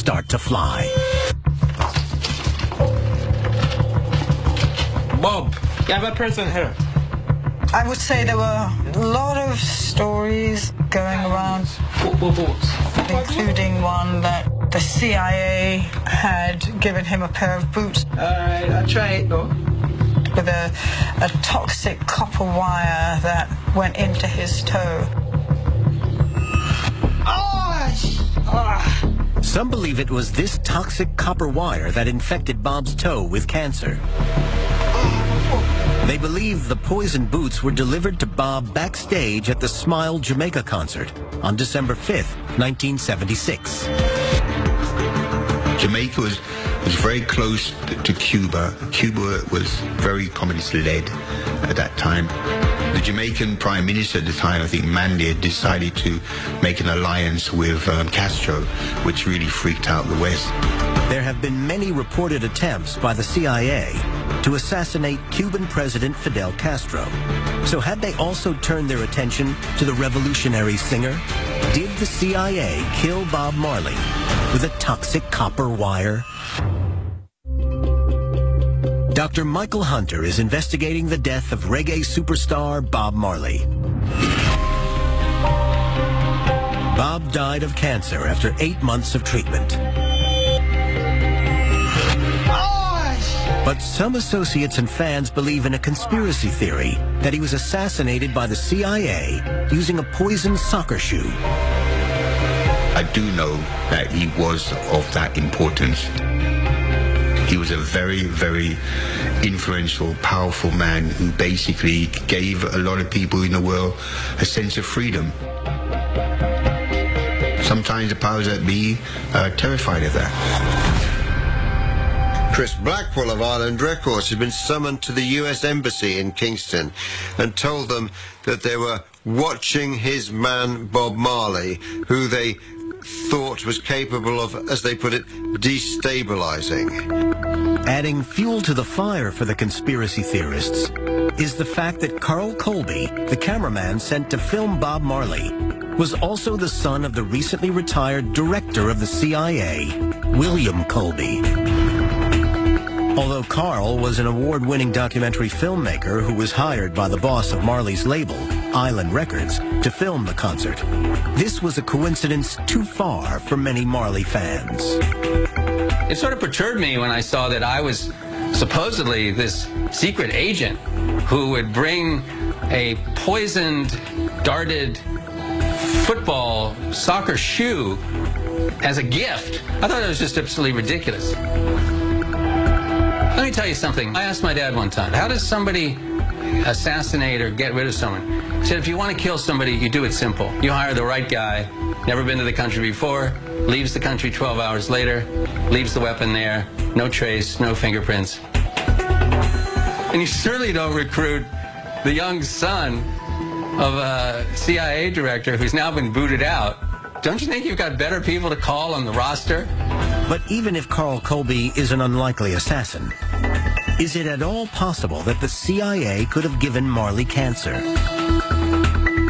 start to fly. Bob, you have a present here. I would say there were a lot of stories going around, including one that the CIA had given him a pair of boots. All right, I'll try it though. With a toxic copper wire that went into his toe. Some believe it was this toxic copper wire that infected Bob's toe with cancer. They believe the poisoned boots were delivered to Bob backstage at the Smile Jamaica concert on December 5th, 1976. Jamaica was very close to Cuba. Cuba was very communist-led at that time. The Jamaican Prime Minister at the time, I think Manley, had decided to make an alliance with Castro, which really freaked out the West. There have been many reported attempts by the CIA to assassinate Cuban President Fidel Castro. So had they also turned their attention to the revolutionary singer? Did the CIA kill Bob Marley with a toxic copper wire? Dr. Michael Hunter is investigating the death of reggae superstar Bob Marley. Bob died of cancer after 8 months of treatment. But some associates and fans believe in a conspiracy theory that he was assassinated by the CIA using a poisoned soccer shoe. I do know that he was of that importance. He was a very, very influential, powerful man who basically gave a lot of people in the world a sense of freedom. Sometimes the powers that be are terrified of that. Chris Blackwell of Island Records had been summoned to the US Embassy in Kingston and told them that they were watching his man Bob Marley, who they thought was capable of, as they put it, destabilizing. Adding fuel to the fire for the conspiracy theorists is the fact that Carl Colby, the cameraman sent to film Bob Marley, was also the son of the recently retired director of the CIA, William Colby. Although Carl was an award-winning documentary filmmaker who was hired by the boss of Marley's label, Island Records, to film the concert, this was a coincidence too far for many Marley fans. It sort of perturbed me when I saw that I was supposedly this secret agent who would bring a poisoned, darted football soccer shoe as a gift. I thought it was just absolutely ridiculous. Let me tell you something. I asked my dad one time, how does somebody assassinate or get rid of someone? He said, if you want to kill somebody, you do it simple. You hire the right guy, never been to the country before, leaves the country 12 hours later, leaves the weapon there, no trace, no fingerprints. And you certainly don't recruit the young son of a CIA director who's now been booted out. Don't you think you've got better people to call on the roster? But even if Carl Colby is an unlikely assassin, is it at all possible that the CIA could have given Marley cancer?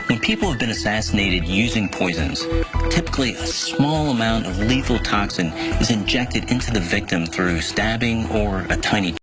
When people have been assassinated using poisons, typically a small amount of lethal toxin is injected into the victim through stabbing or a tiny